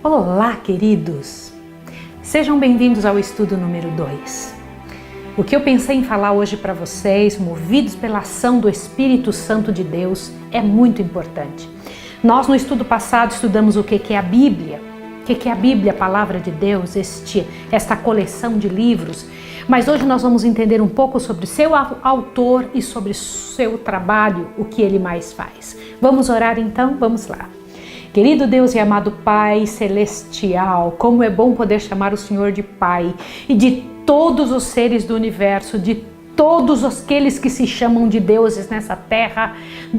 Olá, queridos! Sejam bem-vindos ao estudo número 2. O que eu pensei em falar hoje para vocês, movidos pela ação do Espírito Santo de Deus, é muito importante. Nós no estudo passado estudamos o que é a Bíblia. O que é a Bíblia, a Palavra de Deus, esta coleção de livros. Mas hoje nós vamos entender um pouco sobre seu autor e sobre seu trabalho, o que ele mais faz. Vamos orar então? Vamos lá. Querido Deus e amado Pai Celestial, como é bom poder chamar o Senhor de Pai e de todos os seres do universo, de todos aqueles que se chamam de deuses nessa terra,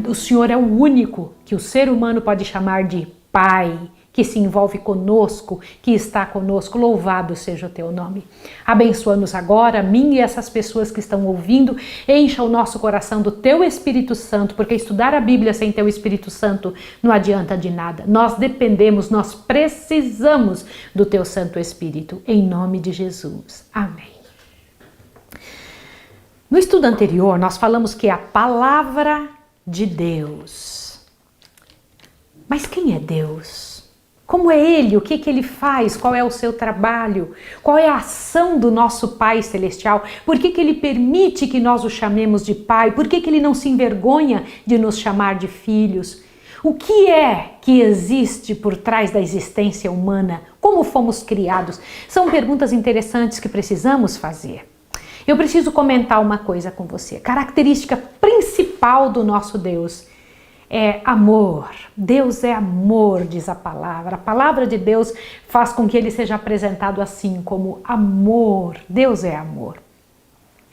o Senhor é o único que o ser humano pode chamar de Pai, que se envolve conosco, que está conosco. Louvado seja o teu nome. Abençoa-nos agora, a mim e essas pessoas que estão ouvindo. Encha o nosso coração do teu Espírito Santo, porque estudar a Bíblia sem teu Espírito Santo não adianta de nada. Nós dependemos, nós precisamos do teu Santo Espírito. Em nome de Jesus. Amém. No estudo anterior, nós falamos que é a palavra de Deus. Mas quem é Deus? Como é Ele? O que Ele faz? Qual é o seu trabalho? Qual é a ação do nosso Pai Celestial? Por que Ele permite que nós o chamemos de Pai? Por que Ele não se envergonha de nos chamar de filhos? O que é que existe por trás da existência humana? Como fomos criados? São perguntas interessantes que precisamos fazer. Eu preciso comentar uma coisa com você. A característica principal do nosso Deus é amor. Deus é amor, diz a palavra. A palavra de Deus faz com que ele seja apresentado assim, como amor. Deus é amor.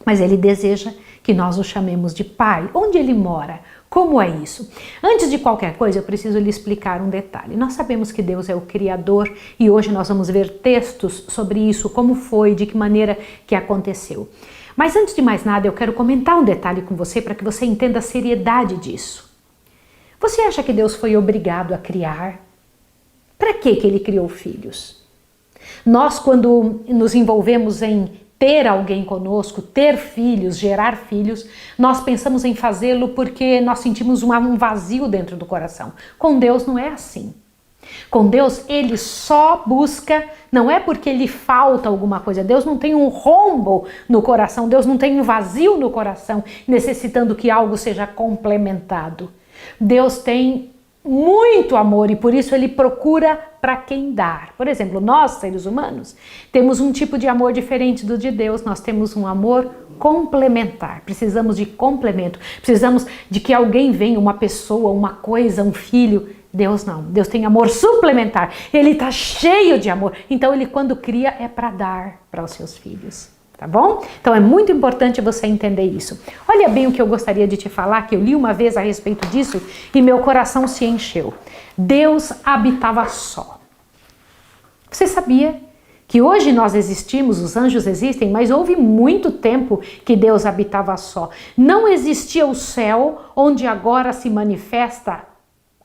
Mas ele deseja que nós o chamemos de Pai. Onde ele mora? Como é isso? Antes de qualquer coisa, eu preciso lhe explicar um detalhe. Nós sabemos que Deus é o Criador e hoje nós vamos ver textos sobre isso, como foi, de que maneira que aconteceu. Mas antes de mais nada, eu quero comentar um detalhe com você para que você entenda a seriedade disso. Você acha que Deus foi obrigado a criar? Para que ele criou filhos? Nós, quando nos envolvemos em ter alguém conosco, ter filhos, gerar filhos, nós pensamos em fazê-lo porque nós sentimos um vazio dentro do coração. Com Deus não é assim. Com Deus, ele só busca, não é porque lhe falta alguma coisa. Deus não tem um rombo no coração, Deus não tem um vazio no coração, necessitando que algo seja complementado. Deus tem muito amor e por isso ele procura para quem dar. Por exemplo, nós, seres humanos, temos um tipo de amor diferente do de Deus. Nós temos um amor complementar. Precisamos de complemento. Precisamos de que alguém venha, uma pessoa, uma coisa, um filho. Deus não. Deus tem amor suplementar. Ele está cheio de amor. Então ele, quando cria, é para dar para os seus filhos. Tá bom? Então é muito importante você entender isso. Olha bem o que eu gostaria de te falar, que eu li uma vez a respeito disso e meu coração se encheu. Deus habitava só. Você sabia que hoje nós existimos, os anjos existem, mas houve muito tempo que Deus habitava só. Não existia o céu onde agora se manifesta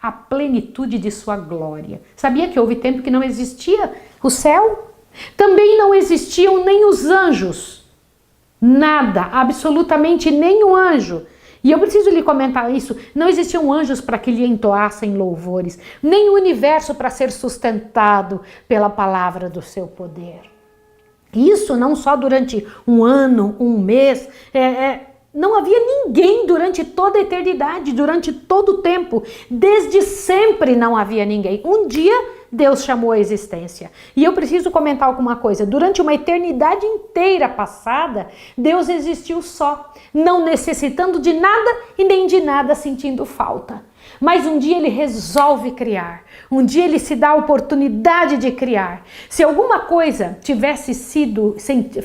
a plenitude de sua glória. Sabia que houve tempo que não existia o céu? Também não existiam nem os anjos, nada, absolutamente nenhum anjo. E eu preciso lhe comentar isso, não existiam anjos para que lhe entoassem louvores, nem o universo para ser sustentado pela palavra do seu poder. Isso não só durante um ano, um mês, não havia ninguém durante toda a eternidade, durante todo o tempo, desde sempre não havia ninguém. Um dia Deus chamou a existência. E eu preciso comentar alguma coisa. Durante uma eternidade inteira passada, Deus existiu só, não necessitando de nada e nem de nada sentindo falta. Mas um dia ele resolve criar. Um dia ele se dá a oportunidade de criar. Se alguma coisa tivesse sido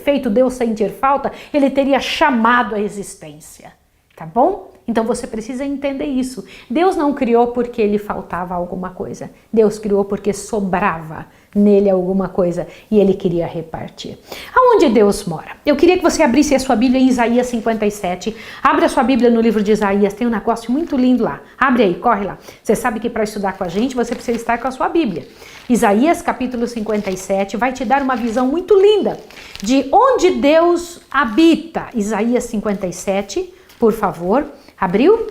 feito Deus sentir falta, ele teria chamado a existência. Tá bom? Então você precisa entender isso. Deus não criou porque lhe faltava alguma coisa. Deus criou porque sobrava nele alguma coisa e ele queria repartir. Aonde Deus mora? Eu queria que você abrisse a sua Bíblia em Isaías 57. Abre a sua Bíblia no livro de Isaías, tem um negócio muito lindo lá. Abre aí, corre lá. Você sabe que para estudar com a gente você precisa estar com a sua Bíblia. Isaías capítulo 57 vai te dar uma visão muito linda de onde Deus habita. Isaías 57, por favor. Abriu?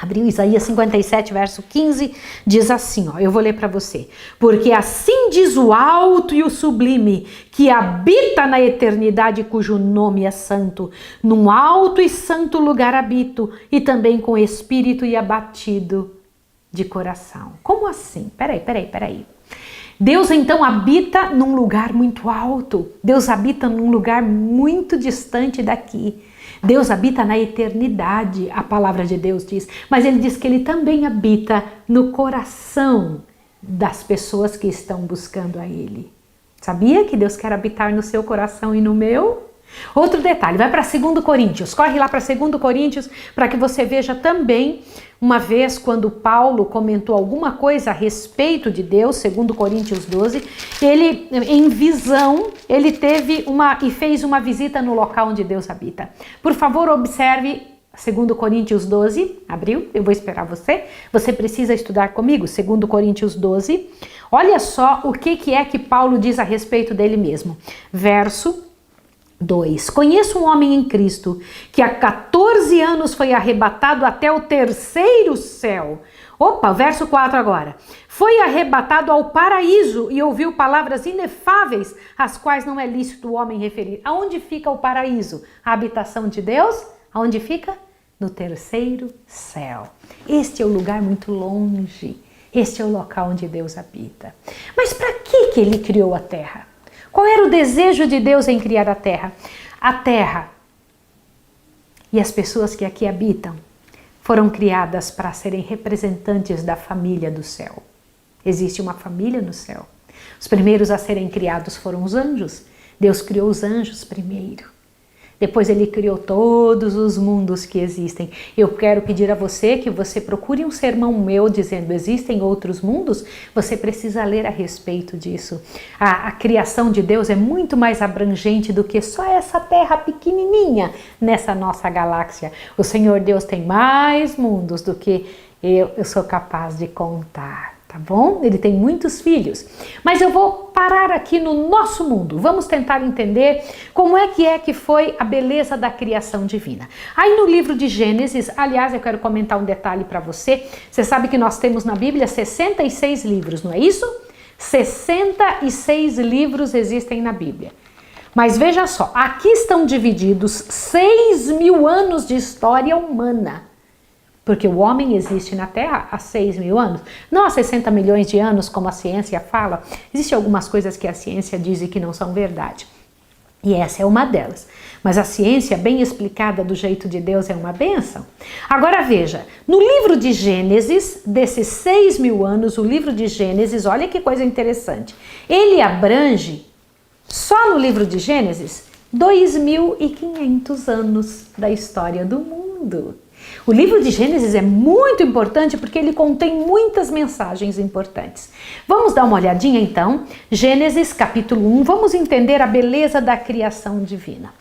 Abriu Isaías 57, verso 15, diz assim, ó, eu vou ler para você. Porque assim diz o alto e o sublime, que habita na eternidade, cujo nome é santo. Num alto e santo lugar habito, e também com espírito e abatido de coração. Como assim? Peraí. Deus então habita num lugar muito alto. Deus habita num lugar muito distante daqui. Deus habita na eternidade, a palavra de Deus diz. Mas ele diz que ele também habita no coração das pessoas que estão buscando a ele. Sabia que Deus quer habitar no seu coração e no meu? Outro detalhe, vai para 2 Coríntios, corre lá para 2 Coríntios para que você veja também, uma vez quando Paulo comentou alguma coisa a respeito de Deus, 2 Coríntios 12, ele em visão, ele teve e fez uma visita no local onde Deus habita. Por favor, observe 2 Coríntios 12, abriu, eu vou esperar você precisa estudar comigo, 2 Coríntios 12, olha só o que é que Paulo diz a respeito dele mesmo, verso 2. Conheço um homem em Cristo que há 14 anos foi arrebatado até o terceiro céu. Opa, verso 4 agora. Foi arrebatado ao paraíso e ouviu palavras inefáveis, as quais não é lícito o homem referir. Aonde fica o paraíso? A habitação de Deus? Aonde fica? No terceiro céu. Este é o lugar muito longe. Este é o local onde Deus habita. Mas para que ele criou a terra? Qual era o desejo de Deus em criar a terra? A terra e as pessoas que aqui habitam foram criadas para serem representantes da família do céu. Existe uma família no céu. Os primeiros a serem criados foram os anjos. Deus criou os anjos primeiro. Depois ele criou todos os mundos que existem. Eu quero pedir a você que você procure um sermão meu dizendo existem outros mundos. Você precisa ler a respeito disso. A criação de Deus é muito mais abrangente do que só essa terra pequenininha nessa nossa galáxia. O Senhor Deus tem mais mundos do que eu sou capaz de contar. Tá bom? Ele tem muitos filhos. Mas eu vou parar aqui no nosso mundo. Vamos tentar entender como é que foi a beleza da criação divina. Aí no livro de Gênesis, aliás, eu quero comentar um detalhe para você. Você sabe que nós temos na Bíblia 66 livros, não é isso? 66 livros existem na Bíblia. Mas veja só, aqui estão divididos 6.000 anos de história humana. Porque o homem existe na Terra há 6.000 anos, não há 60 milhões de anos, como a ciência fala. Existem algumas coisas que a ciência diz e que não são verdade. E essa é uma delas. Mas a ciência, bem explicada do jeito de Deus, é uma bênção. Agora veja, no livro de Gênesis, desses 6.000 anos, o livro de Gênesis, olha que coisa interessante. Ele abrange, só no livro de Gênesis, 2.500 anos da história do mundo. O livro de Gênesis é muito importante porque ele contém muitas mensagens importantes. Vamos dar uma olhadinha então, Gênesis capítulo 1, vamos entender a beleza da criação divina.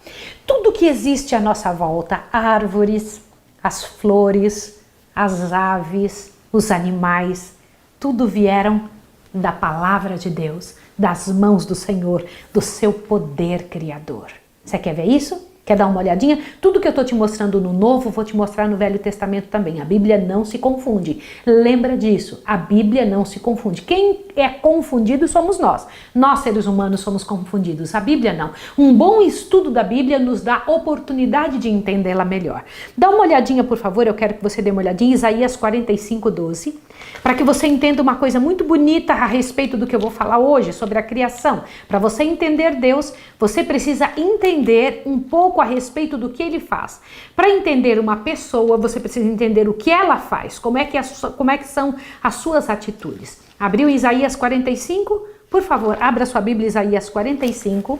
Tudo que existe à nossa volta, árvores, as flores, as aves, os animais, tudo vieram da palavra de Deus, das mãos do Senhor, do seu poder criador. Você quer ver isso? Quer dar uma olhadinha? Tudo que eu estou te mostrando no Novo, vou te mostrar no Velho Testamento também. A Bíblia não se confunde. Lembra disso, a Bíblia não se confunde. Quem é confundido somos nós. Nós, seres humanos, somos confundidos. A Bíblia não. Um bom estudo da Bíblia nos dá oportunidade de entendê-la melhor. Dá uma olhadinha, por favor, eu quero que você dê uma olhadinha em Isaías 45, 12, para que você entenda uma coisa muito bonita a respeito do que eu vou falar hoje, sobre a criação. Para você entender Deus, você precisa entender um pouco a respeito do que ele faz. Para entender uma pessoa, você precisa entender o que ela faz, como é que são as suas atitudes. Abriu Isaías 45? Por favor, abra sua Bíblia, Isaías 45,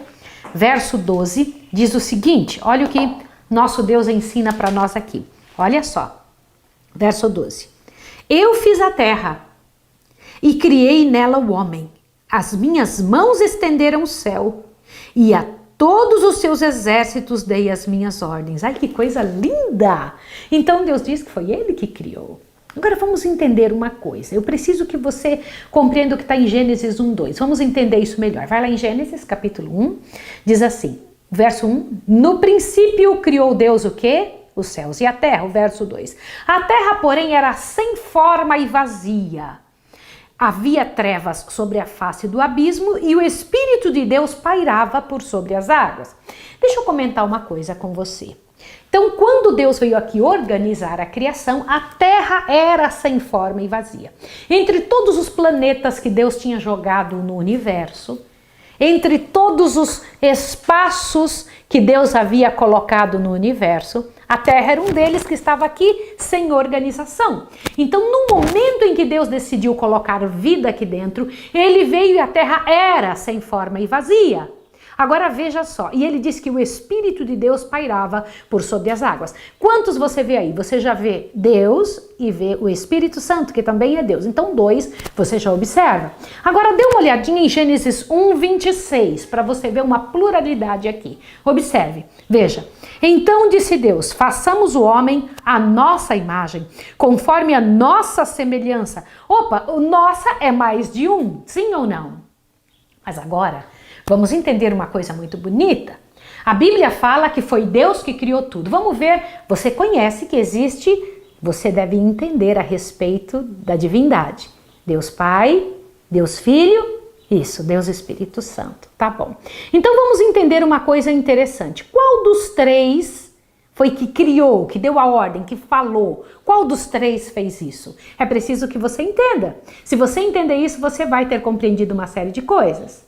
verso 12, diz o seguinte, olha o que nosso Deus ensina para nós aqui. Olha só, verso 12. Eu fiz a terra e criei nela o homem. As minhas mãos estenderam o céu e a todos os seus exércitos dei as minhas ordens. Ai, que coisa linda! Então Deus diz que foi Ele que criou. Agora vamos entender uma coisa. Eu preciso que você compreenda o que está em Gênesis 1, 2. Vamos entender isso melhor. Vai lá em Gênesis, capítulo 1. Diz assim, verso 1. No princípio criou Deus o quê? os céus e a terra, o verso 2. A terra, porém, era sem forma e vazia. Havia trevas sobre a face do abismo e o Espírito de Deus pairava por sobre as águas. Deixa eu comentar uma coisa com você. Então, quando Deus veio aqui organizar a criação, a Terra era sem forma e vazia. Entre todos os planetas que Deus tinha jogado no universo, entre todos os espaços que Deus havia colocado no universo, a Terra era um deles que estava aqui sem organização. Então, no momento em que Deus decidiu colocar vida aqui dentro, ele veio e a Terra era sem forma e vazia. Agora veja só, e ele diz que o Espírito de Deus pairava por sobre as águas. Quantos você vê aí? Você já vê Deus e vê o Espírito Santo, que também é Deus. Então 2 você já observa. Agora dê uma olhadinha em Gênesis 1:26, para você ver uma pluralidade aqui. Observe, veja. Então disse Deus, façamos o homem à nossa imagem, conforme a nossa semelhança. Opa, o nossa é mais de um, sim ou não? Mas agora, vamos entender uma coisa muito bonita. A Bíblia fala que foi Deus que criou tudo. Vamos ver, você conhece que existe, você deve entender a respeito da divindade. Deus Pai, Deus Filho, isso, Deus Espírito Santo. Tá bom. Então vamos entender uma coisa interessante. Qual dos três foi que criou, que deu a ordem, que falou? Qual dos três fez isso? É preciso que você entenda. Se você entender isso, você vai ter compreendido uma série de coisas.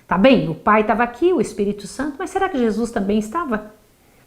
Tá bem? O Pai estava aqui, o Espírito Santo, mas será que Jesus também estava?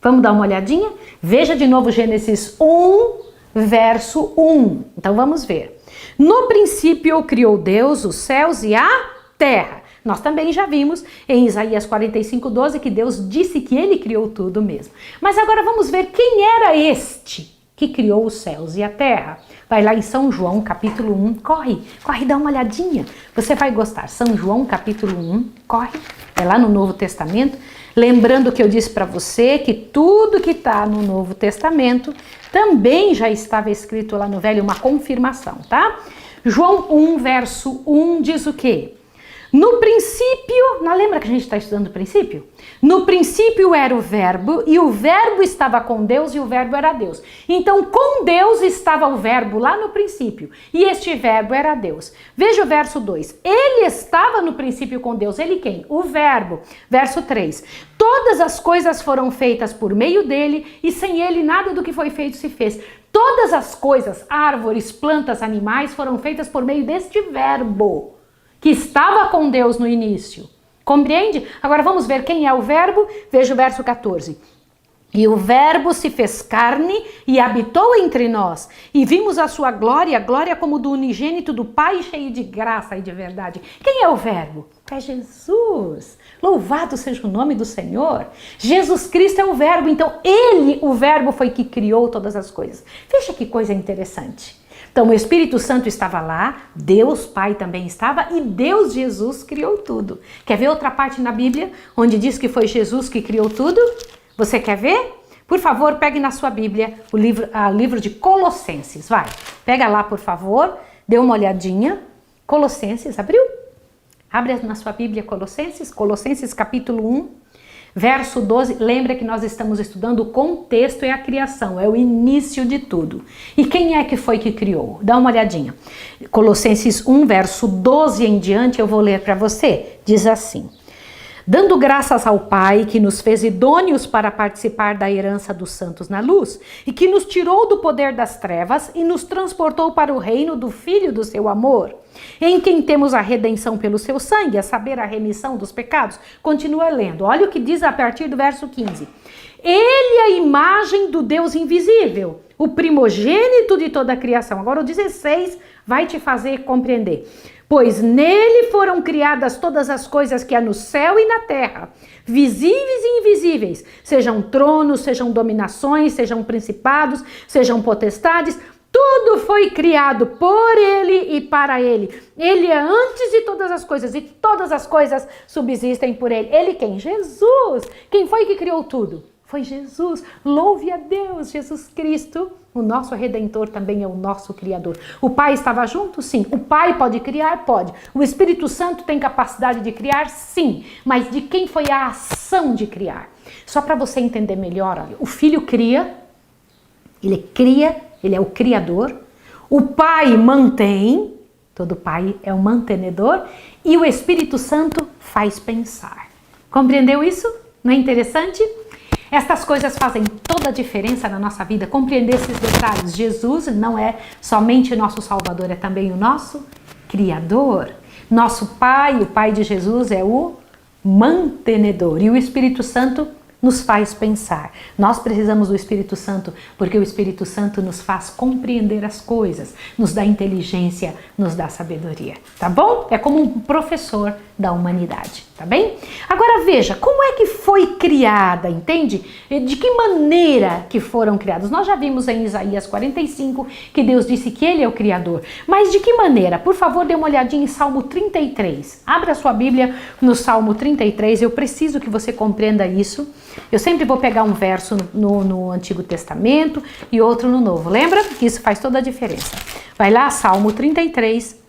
Vamos dar uma olhadinha? Veja de novo Gênesis 1, verso 1. Então vamos ver. No princípio criou Deus os céus e a terra. Nós também já vimos em Isaías 45:12 que Deus disse que ele criou tudo mesmo. Mas agora vamos ver quem era este que criou os céus e a terra. Vai lá em São João, capítulo 1, corre, dá uma olhadinha, você vai gostar. São João, capítulo 1, corre, é lá no Novo Testamento. Lembrando que eu disse para você que tudo que está no Novo Testamento também já estava escrito lá no Velho, uma confirmação, tá? João 1, verso 1 diz o quê? No princípio, não lembra que a gente está estudando o princípio? No princípio era o verbo e o verbo estava com Deus e o verbo era Deus. Então com Deus estava o verbo lá no princípio e este verbo era Deus. Veja o verso 2. Ele estava no princípio com Deus. Ele quem? O verbo. Verso 3. Todas as coisas foram feitas por meio dele e sem ele nada do que foi feito se fez. Todas as coisas, árvores, plantas, animais foram feitas por meio deste verbo que estava com Deus no início. Compreende? Agora vamos ver quem é o verbo. Veja o verso 14. E o verbo se fez carne e habitou entre nós. E vimos a sua glória, glória como do unigênito do Pai, cheio de graça e de verdade. Quem é o verbo? É Jesus. Louvado seja o nome do Senhor. Jesus Cristo é o verbo. Então ele, o verbo, foi que criou todas as coisas. Veja que coisa interessante. Então o Espírito Santo estava lá, Deus Pai também estava e Deus Jesus criou tudo. Quer ver outra parte na Bíblia onde diz que foi Jesus que criou tudo? Você quer ver? Por favor, pegue na sua Bíblia o livro de Colossenses, vai. Pega lá, por favor, dê uma olhadinha. Colossenses, abriu? Abre na sua Bíblia Colossenses capítulo 1. Verso 12, lembra que nós estamos estudando o contexto e a criação, é o início de tudo. E quem é que foi que criou? Dá uma olhadinha. Colossenses 1, verso 12 em diante, eu vou ler para você. Diz assim: dando graças ao Pai que nos fez idôneos para participar da herança dos santos na luz e que nos tirou do poder das trevas e nos transportou para o reino do Filho do seu amor, em quem temos a redenção pelo seu sangue, a saber, a remissão dos pecados. Continua lendo, olha o que diz a partir do verso 15. Ele é a imagem do Deus invisível, o primogênito de toda a criação. Agora o 16 vai te fazer compreender. Pois nele foram criadas todas as coisas que há no céu e na terra, visíveis e invisíveis, sejam tronos, sejam dominações, sejam principados, sejam potestades. Tudo foi criado por ele e para ele. Ele é antes de todas as coisas e todas as coisas subsistem por ele. Ele quem? Jesus. Quem foi que criou tudo? Foi Jesus. Louve a Deus, Jesus Cristo. O nosso Redentor também é o nosso Criador. O Pai estava junto? Sim. O Pai pode criar? Pode. O Espírito Santo tem capacidade de criar? Sim. Mas de quem foi a ação de criar? Só para você entender melhor, olha, o Filho cria, Ele cria, ele é o criador. O Pai mantém, todo pai é um mantenedor. E o Espírito Santo faz pensar. Compreendeu isso? Não é interessante? Estas coisas fazem toda a diferença na nossa vida. Compreender esses detalhes. Jesus não é somente nosso Salvador, é também o nosso Criador. Nosso Pai, o Pai de Jesus, é o mantenedor. E o Espírito Santo nos faz pensar. Nós precisamos do Espírito Santo porque o Espírito Santo nos faz compreender as coisas, nos dá inteligência, nos dá sabedoria, tá bom? É como um professor da humanidade, tá bem? Agora veja, como é que foi criada, entende? De que maneira que foram criados? Nós já vimos em Isaías 45 que Deus disse que Ele é o Criador, mas de que maneira? Por favor, dê uma olhadinha em Salmo 33. Abra sua Bíblia no Salmo 33, eu preciso que você compreenda isso. Eu sempre vou pegar um verso no Antigo Testamento e outro no Novo. Lembra? Que isso faz toda a diferença. Vai lá, Salmo 33,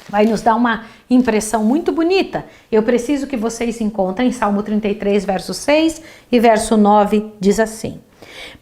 vai nos dar uma impressão muito bonita. Eu preciso que vocês encontrem Salmo 33, verso 6 e verso 9, diz assim.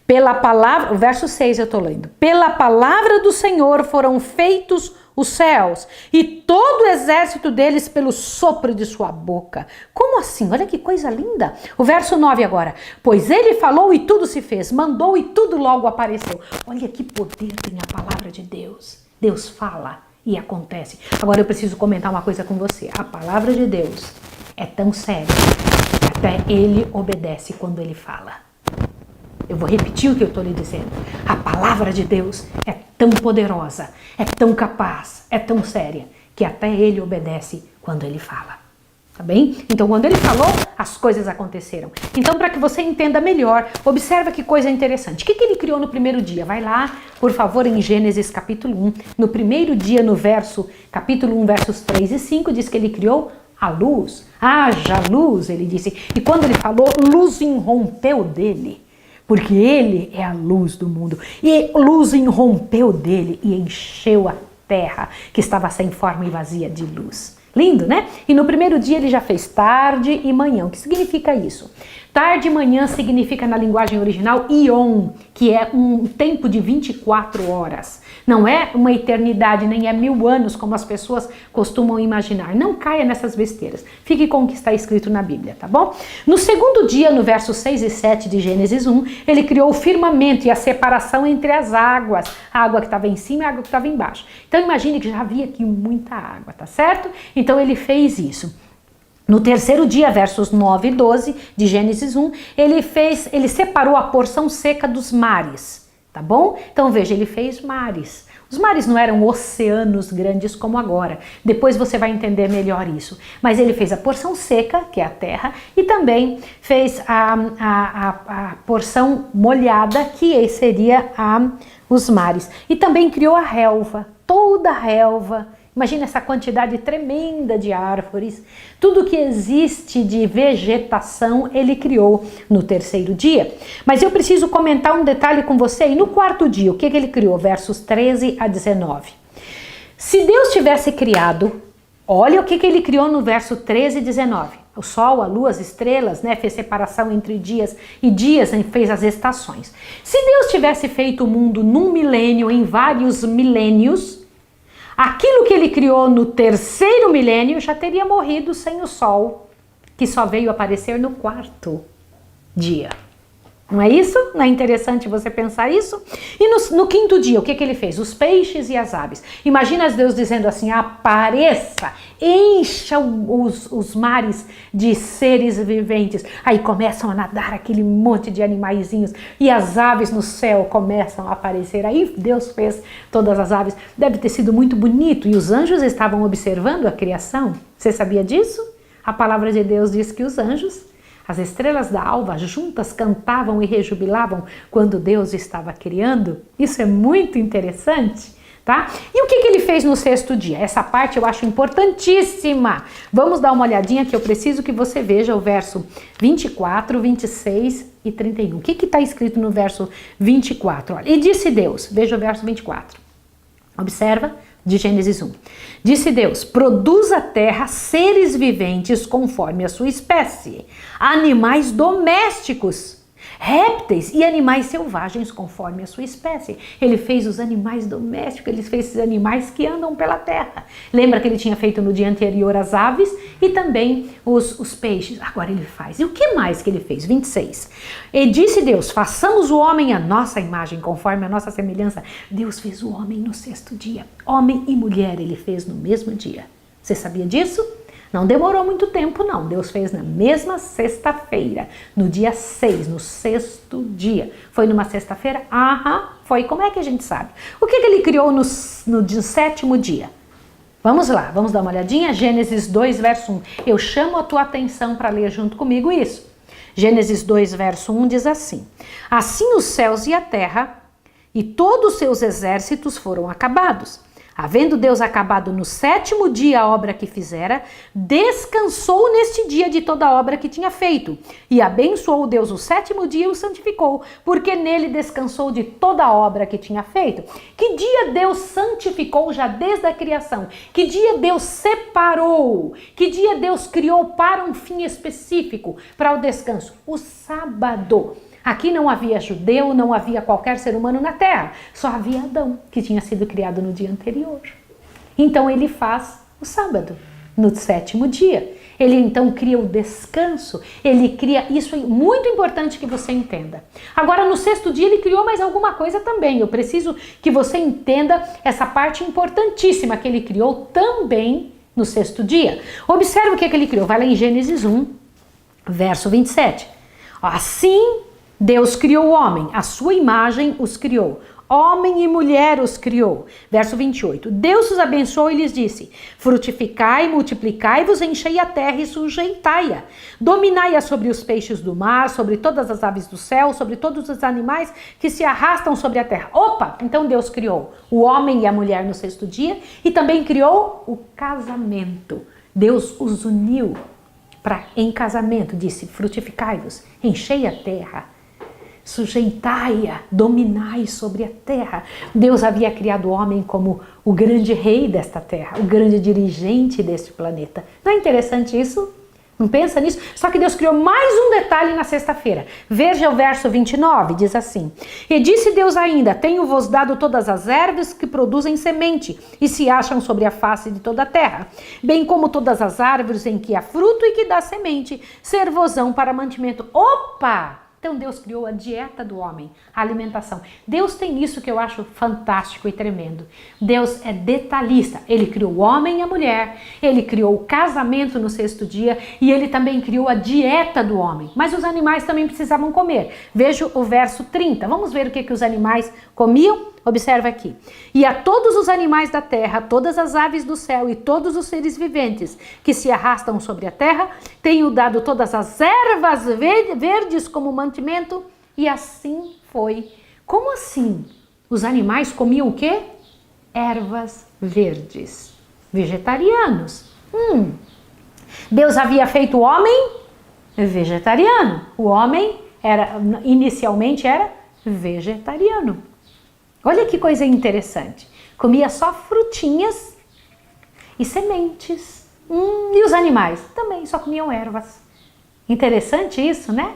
Pela palavra, o verso 6 eu estou lendo. Pela palavra do Senhor foram feitos os céus e todo o exército deles pelo sopro de sua boca. Como assim? Olha que coisa linda. O verso 9 agora. Pois ele falou e tudo se fez, mandou e tudo logo apareceu. Olha que poder tem a palavra de Deus. Deus fala e acontece. Agora eu preciso comentar uma coisa com você. A palavra de Deus é tão séria que até ele obedece quando ele fala. Eu vou repetir o que eu estou lhe dizendo. A palavra de Deus é tão poderosa, é tão capaz, é tão séria, que até ele obedece quando ele fala. Tá bem? Então, quando ele falou, as coisas aconteceram. Então, para que você entenda melhor, observa que coisa interessante. O que ele criou no primeiro dia? Vai lá, por favor, em Gênesis capítulo 1. No primeiro dia, no capítulo 1, versos 3 e 5, diz que ele criou a luz. Haja luz, ele disse. E quando ele falou, luz irrompeu dele. Porque ele é a luz do mundo. E luz irrompeu dele e encheu a terra, que estava sem forma e vazia de luz. Lindo, né? E no primeiro dia ele já fez tarde e manhã. O que significa isso? Tarde e manhã significa na linguagem original ion, que é um tempo de 24 horas. Não é uma eternidade, nem é 1000 anos, como as pessoas costumam imaginar. Não caia nessas besteiras. Fique com o que está escrito na Bíblia, tá bom? No segundo dia, no verso 6 e 7 de Gênesis 1, ele criou o firmamento e a separação entre as águas. A água que estava em cima e a água que estava embaixo. Então imagine que já havia aqui muita água, tá certo? Então ele fez isso. No terceiro dia, versos 9 e 12 de Gênesis 1, ele separou a porção seca dos mares, tá bom? Então veja, ele fez mares. Os mares não eram oceanos grandes como agora. Depois você vai entender melhor isso. Mas ele fez a porção seca, que é a terra, e também fez a porção molhada, que seria os mares. E também criou a relva, toda a relva. Imagina essa quantidade tremenda de árvores. Tudo que existe de vegetação ele criou no terceiro dia. Mas eu preciso comentar um detalhe com você. E no quarto dia, o que ele criou? Versos 13 a 19. Se Deus tivesse criado, olha o que ele criou no verso 13 e 19. O sol, a lua, as estrelas, né? Fez separação entre dias e dias, fez as estações. Se Deus tivesse feito o mundo num milênio, em vários milênios, aquilo que ele criou no terceiro milênio já teria morrido sem o sol, que só veio aparecer no quarto dia. Não é isso? Não é interessante você pensar isso? E no quinto dia, o que ele fez? Os peixes e as aves. Imagina Deus dizendo assim, apareça, encha os mares de seres viventes. Aí começam a nadar aquele monte de animaizinhos e as aves no céu começam a aparecer. Aí Deus fez todas as aves. Deve ter sido muito bonito. E os anjos estavam observando a criação. Você sabia disso? A palavra de Deus diz que os anjos, as estrelas da alva juntas cantavam e rejubilavam quando Deus estava criando. Isso é muito interessante, tá? E o que ele fez no sexto dia? Essa parte eu acho importantíssima. Vamos dar uma olhadinha que eu preciso que você veja o verso 24, 26 e 31. O que está escrito no verso 24? Olha, e disse Deus, veja o verso 24. Observa. De Gênesis 1. Disse Deus, produz a terra seres viventes conforme a sua espécie, animais domésticos. répteis e animais selvagens conforme a sua espécie. Ele fez os animais domésticos, ele fez esses animais que andam pela terra. Lembra que ele tinha feito no dia anterior as aves e também os peixes. Agora ele faz. E o que mais que ele fez? 26. E disse Deus, façamos o homem à nossa imagem, conforme a nossa semelhança. Deus fez o homem no sexto dia. Homem e mulher ele fez no mesmo dia. Você sabia disso? Não demorou muito tempo, não. Deus fez na mesma sexta-feira, no dia 6, no sexto dia. Foi numa sexta-feira? Aham, foi. Como é que a gente sabe? O que ele criou no sétimo dia? Vamos lá, vamos dar uma olhadinha? Gênesis 2, verso 1. Eu chamo a tua atenção para ler junto comigo isso. Gênesis 2, verso 1 diz assim: assim os céus e a terra e todos os seus exércitos foram acabados. Havendo Deus acabado no sétimo dia a obra que fizera, descansou neste dia de toda a obra que tinha feito. E abençoou Deus o sétimo dia e o santificou, porque nele descansou de toda a obra que tinha feito. Que dia Deus santificou já desde a criação? Que dia Deus separou? Que dia Deus criou para um fim específico, para o descanso? O sábado. Aqui não havia judeu, não havia qualquer ser humano na terra. Só havia Adão, que tinha sido criado no dia anterior. Então ele faz o sábado, no sétimo dia. Ele então cria o descanso, ele cria, isso é muito importante que você entenda. Agora no sexto dia ele criou mais alguma coisa também. Eu preciso que você entenda essa parte importantíssima que ele criou também no sexto dia. Observe o que ele criou, vai lá em Gênesis 1, verso 27. Assim Deus criou o homem, a sua imagem os criou. Homem e mulher os criou. Verso 28. Deus os abençoou e lhes disse: frutificai, multiplicai-vos, enchei a terra e sujeitai-a. Dominai-a sobre os peixes do mar, sobre todas as aves do céu, sobre todos os animais que se arrastam sobre a terra. Opa! Então Deus criou o homem e a mulher no sexto dia e também criou o casamento. Deus os uniu em casamento. Disse: frutificai-vos, enchei a terra, sujeitai-a, dominai sobre a terra. Deus havia criado o homem como o grande rei desta terra, o grande dirigente deste planeta. Não é interessante isso? Não pensa nisso? Só que Deus criou mais um detalhe na sexta-feira. Veja o verso 29, diz assim: e disse Deus ainda: tenho-vos dado todas as ervas que produzem semente e se acham sobre a face de toda a terra, bem como todas as árvores em que há fruto e que dá semente, ser-vos-ão para mantimento. Opa! Então Deus criou a dieta do homem, a alimentação. Deus tem isso que eu acho fantástico e tremendo. Deus é detalhista. Ele criou o homem e a mulher, ele criou o casamento no sexto dia e ele também criou a dieta do homem. Mas os animais também precisavam comer. Veja o verso 30. Vamos ver o que os animais comiam? Observa aqui. E a todos os animais da terra, todas as aves do céu e todos os seres viventes que se arrastam sobre a terra, tenho dado todas as ervas verdes como mantimento, e assim foi. Como assim? Os animais comiam o quê? Ervas verdes. Vegetarianos. Deus havia feito o homem vegetariano. O homem inicialmente era vegetariano. Olha que coisa interessante. Comia só frutinhas e sementes. E os animais também só comiam ervas. Interessante isso, né?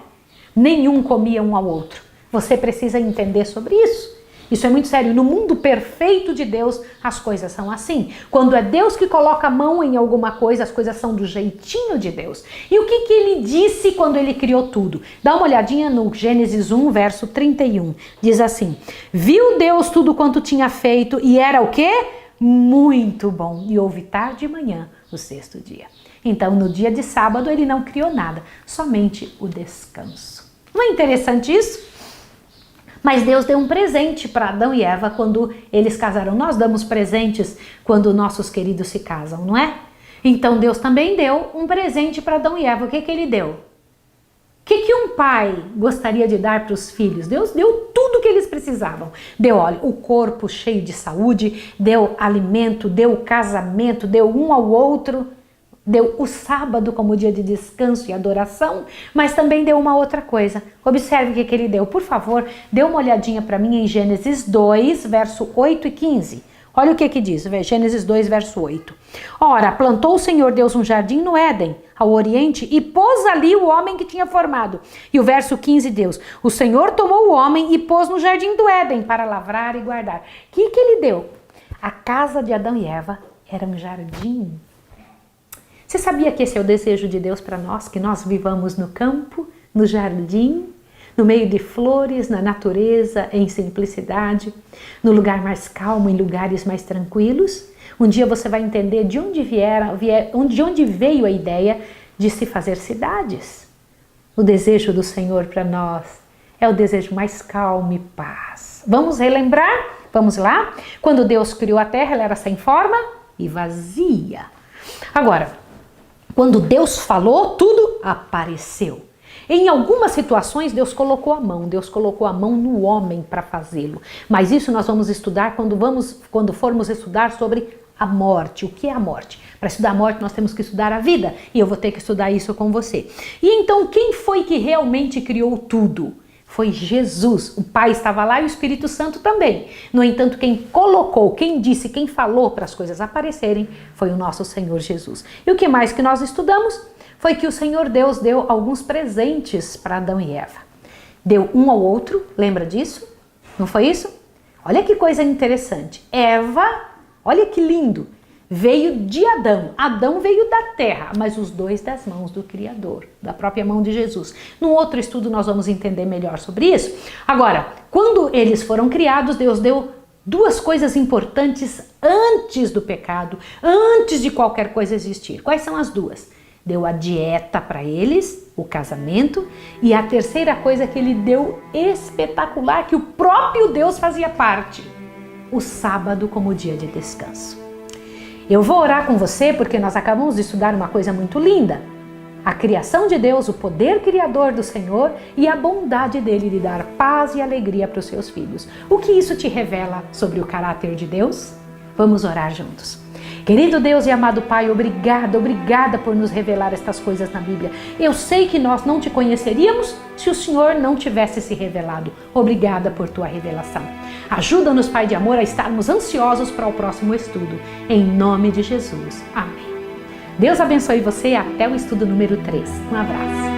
Nenhum comia um ao outro. Você precisa entender sobre isso. Isso é muito sério. No mundo perfeito de Deus, as coisas são assim. Quando é Deus que coloca a mão em alguma coisa, as coisas são do jeitinho de Deus. E o que ele disse quando ele criou tudo? Dá uma olhadinha no Gênesis 1, verso 31. Diz assim: viu Deus tudo quanto tinha feito e era o quê? Muito bom. E houve tarde e manhã o sexto dia. Então, no dia de sábado, ele não criou nada, somente o descanso. Não é interessante isso? Mas Deus deu um presente para Adão e Eva quando eles casaram. Nós damos presentes quando nossos queridos se casam, não é? Então Deus também deu um presente para Adão e Eva. O que ele deu? O que um pai gostaria de dar para os filhos? Deus deu tudo o que eles precisavam. Deu, olha, o corpo cheio de saúde, deu alimento, deu casamento, deu um ao outro. Deu o sábado como dia de descanso e adoração, mas também deu uma outra coisa. Observe o que ele deu. Por favor, dê uma olhadinha para mim em Gênesis 2, verso 8 e 15. Olha o que diz, Gênesis 2, verso 8. Ora, plantou o Senhor Deus um jardim no Éden, ao oriente, e pôs ali o homem que tinha formado. E o verso 15 diz, o Senhor tomou o homem e pôs no jardim do Éden para lavrar e guardar. O que ele deu? A casa de Adão e Eva era um jardim. Você sabia que esse é o desejo de Deus para nós? Que nós vivamos no campo, no jardim, no meio de flores, na natureza, em simplicidade, no lugar mais calmo, em lugares mais tranquilos. Um dia você vai entender de onde veio a ideia de se fazer cidades. O desejo do Senhor para nós é o desejo mais calmo e paz. Vamos relembrar? Vamos lá? Quando Deus criou a terra, ela era sem forma e vazia. Agora, quando Deus falou, tudo apareceu. Em algumas situações, Deus colocou a mão no homem para fazê-lo. Mas isso nós vamos estudar quando formos estudar sobre a morte. O que é a morte? Para estudar a morte, nós temos que estudar a vida. E eu vou ter que estudar isso com você. E então, quem foi que realmente criou tudo? Foi Jesus. O Pai estava lá e o Espírito Santo também. No entanto, quem colocou, quem disse, quem falou para as coisas aparecerem foi o nosso Senhor Jesus. E o que mais que nós estudamos? Foi que o Senhor Deus deu alguns presentes para Adão e Eva. Deu um ao outro, lembra disso? Não foi isso? Olha que coisa interessante. Eva, olha que lindo, veio de Adão. Adão veio da terra, mas os dois das mãos do Criador, da própria mão de Jesus. Num outro estudo nós vamos entender melhor sobre isso. Agora, quando eles foram criados, Deus deu duas coisas importantes antes do pecado, antes de qualquer coisa existir. Quais são as duas? Deu a dieta para eles, o casamento, e a terceira coisa que ele deu espetacular, que o próprio Deus fazia parte, o sábado como dia de descanso. Eu vou orar com você porque nós acabamos de estudar uma coisa muito linda. A criação de Deus, o poder criador do Senhor e a bondade dele de dar paz e alegria para os seus filhos. O que isso te revela sobre o caráter de Deus? Vamos orar juntos. Querido Deus e amado Pai, obrigada por nos revelar estas coisas na Bíblia. Eu sei que nós não te conheceríamos se o Senhor não tivesse se revelado. Obrigada por tua revelação. Ajuda-nos, Pai de amor, a estarmos ansiosos para o próximo estudo. Em nome de Jesus. Amém. Deus abençoe você e até o estudo número 3. Um abraço.